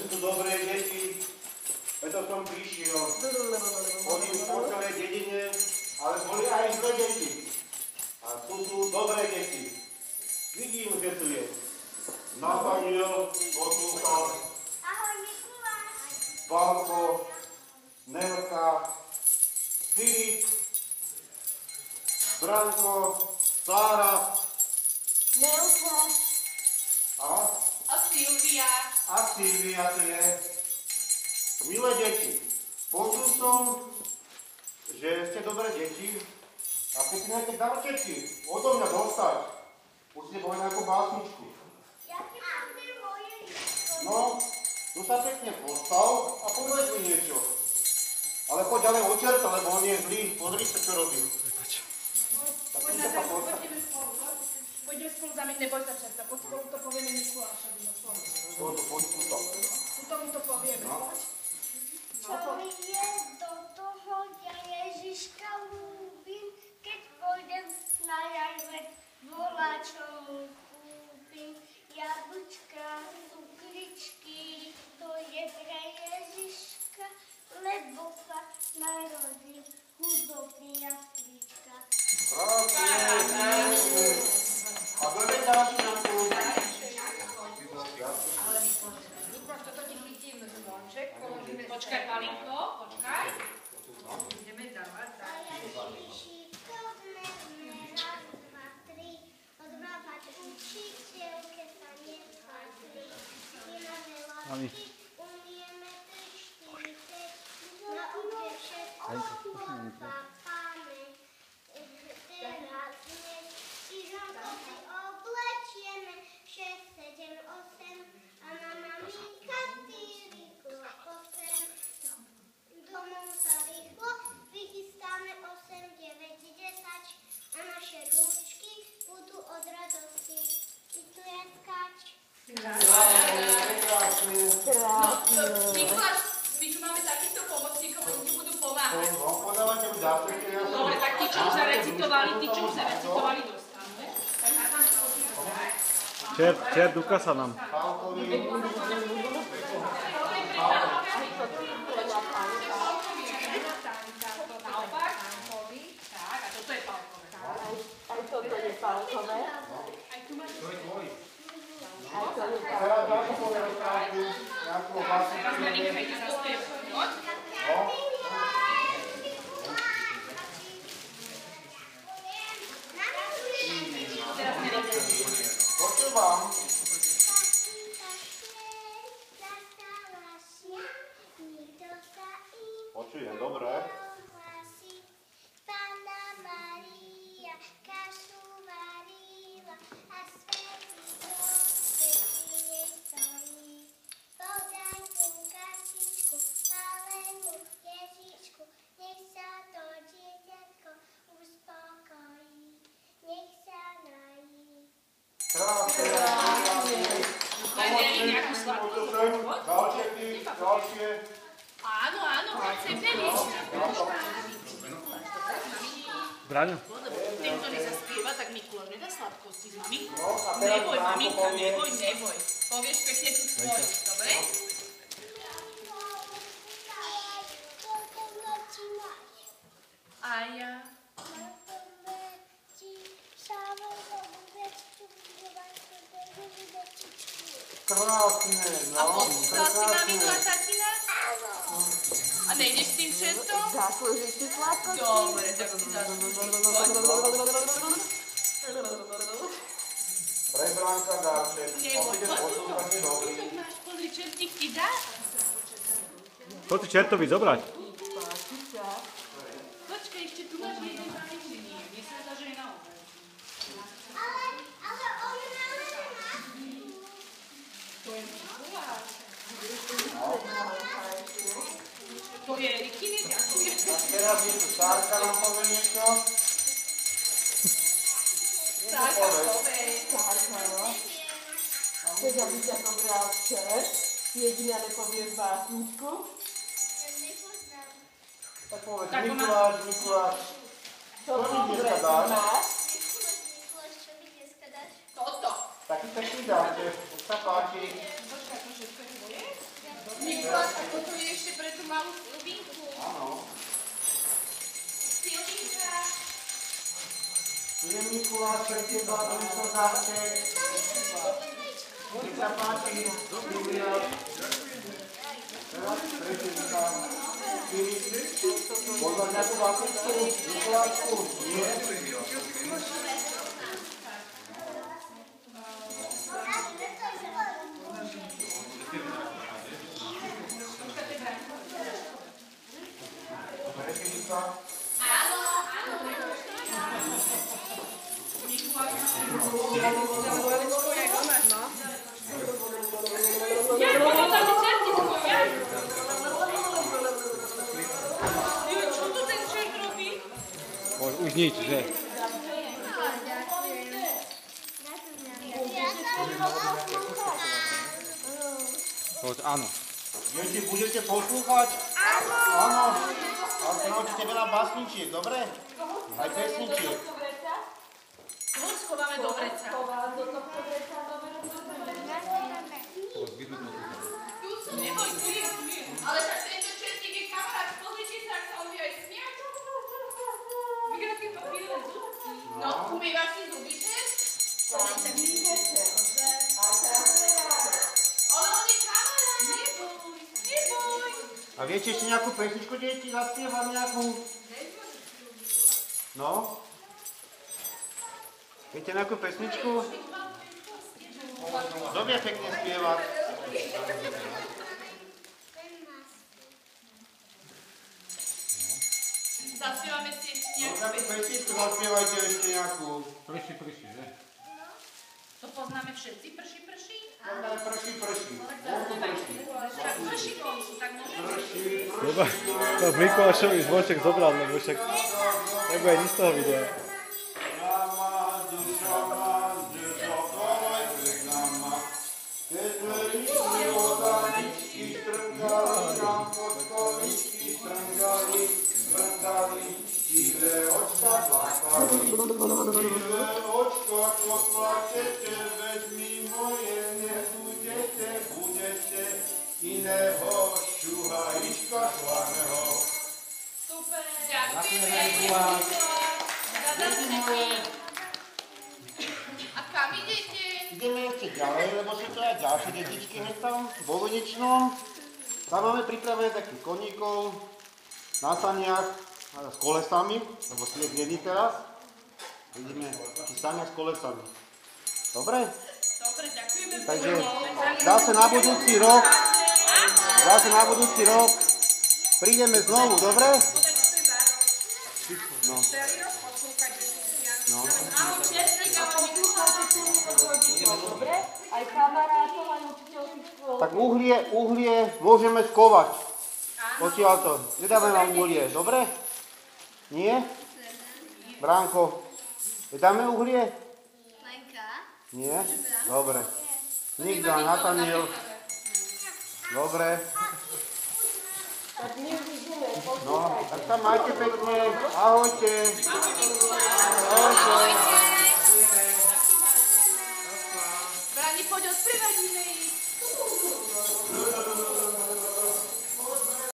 sú tu dobré deti, preto som prišiel. Chodím po celej dedine, ale boli aj zlé deti. A tu sú dobré deti. Vidím, že tu je Nathaniel, poslúchal, Pálko, Nelka, Filip, Branko, Sára, Nelka a Silvia. A Silvia tu je. Milé deti, počul som, že ste dobré deti a keď si nejaké darčeky odo mňa dostať, musíte povedať nejakú básničku. No, tu sa pekne postav a povedz mi niečo. Ale poď ďalej od čerta, lebo on je zlý. Pozri sa, čo robí. Poďme spolu za mňa, neboj sa čerta. Poď spolu to povieme Mikulášovi na slovo. Poď tuto. Tuto mu to povieme, poď. Čo mi je do toho, ja Ježiška ľúbim, keď pôjdem na jarvet, voláčom kúpim. Jablčka, cukričky, to je pre Ježiška, lebo sa narodil hudobný jablíčka. Krásne. A budeme ďalší na kúp. Lukáš, toto ti chytím zvonček, položíme... Počkaj, Palinko, počkaj. Ideme dávať. A ja Ježišíko dnes raz, dva, tri, odmávať učiteľke sa nepatrí. Nemáme lásky, umieme 3, 4, 5, na obie všetko chápame. Teraz dnes si žonko si oblečieme 6, 7, 8 a na maminka 4, 8. Domov sa rýchlo vychystáme 8, 9, 10 a naše rúčky budú od radosti. I tu je skáč. Mikuláš, my tu máme takýchto pomocníkov, oni ti budú pomáhať. Podávate mi dáčeky. Dobre, tak tí, čo už zarecitovali, dostanú. Tak na tam sa odíde. Čert ukasa nám. Aj toto je Pálkové. Aj tu máš. To je tvoj. Aj to je Teraz dáš povedať nejakú básničku. Teraz Melinka ide zaspievať. Poď. Teraz Melinka. Počúvam. Počujem, dobre. Panna Maria kašu varila a svätý Jozef pri nej stojí. Podaj tú kašičku malému Ježišku, nech sa to dieťatko uspokojí, nech sa nají. Krásne. Ďalšie. Áno, chcem Felič. Braňo. Tento nezaspieva, tak Mikuláš nedá sladkosti s maminkou. Neboj, maminka, neboj. Povieš pekne tu svoj, dobre? A ja. Krásne, A poslal si maminu a tatina? A nejdeš s tým čertom? Zaslúžiš si sladkosti? Dobre, tak si Pre Bránka dáček. Neboj, Opýte poslúchate dobrý. tuto máš plný čertík, ti dá? Poď si čertovi zobrať. Počkaj, ešte tu máš jeden zaličenie. Mne sa zdá, že je naozaj. Ale on máme nemá. To je Mikuláš. To je Rikine, ďakujem. A teraz je tu Sárka, nám povie niečo. Sárka, povej. Chceš, aby ťa pobral čert? Jediná nepovieš básničku? Ja nepoznám. Tak povedz, Tak ona- Mikuláš. Čo mi dobre dneska dáš? máš? Mikuláš, čo mi dneska dáš? Toto. Taký pekný dáček, už sa páči. Počkaj, to všetko je tvoje? Mikuláš, a toto je ešte pre tú malú Silvinku. Áno. Silvinka. Tu je Mikuláš pre teba, to je dárček. Nech sa páči, Biblia. Teraz pre teba. Pozor nejakú vápičku, Mikulášku. Nie. Áno, áno. Čo tu ten čert robí? Už nič, že? Poď áno. Deti, budete poslúchať? Áno. A sa naučíte veľa básničiek, dobre? Aj pesničiek. Hoď schováme do vreca. Neboj, tu je. Ale tak tento čertík je kamarát. Pozrite sa, ak sa on vie aj smiať. Vidíte, aké papírne zubky. No, umývaš si zuby, že? Ale on je kamarát. Neboj, neboj. A viete ešte nejakú pesničku, deti, zaspievať nejakú? No? Viete nejakú pesničku? Kto vie pekne spievať? Zaspievame si ešte No, nejakú takú pesničku zaspievajte ešte nejakú. Prší, že? To poznáme všetci, prší, prší. Dobre, prší. Tak prší konču, tak môžeme. Treba to Mikulášovi zvoček zobral, lebo však nebude nič z toho videa. Očko, čo plačete, vezmi moje, nebudete, iného šuhajíčka šlaného. Super, ďakujeme. A kam idete? Ideme ešte ďalej, lebo sú to aj ďalšie detičky hneď tam, v Boloničnom. Tam máme pripravené takých koníkov na saniach s kolesami, lebo sliek není teraz. Vidíme taký saniach s kolesami. Dobre? Dobre, ďakujeme. Takže zase na budúci rok prídeme znovu, dobre? No. No. Dobre? Aj kamarátov, aj učiteľských škôl. Tak uhlie môžeme skovať. Odtiaľto. Nedáme vám uhlie, dobre? Nie? Bránko, dáme uhlie? Nie? Dobre. Nikto, Nataniel. Dobre. Tak my už ideme, No, tak sa majte pekne. Ahojte. Ahojte. Bráni, poď odprevadíme ich.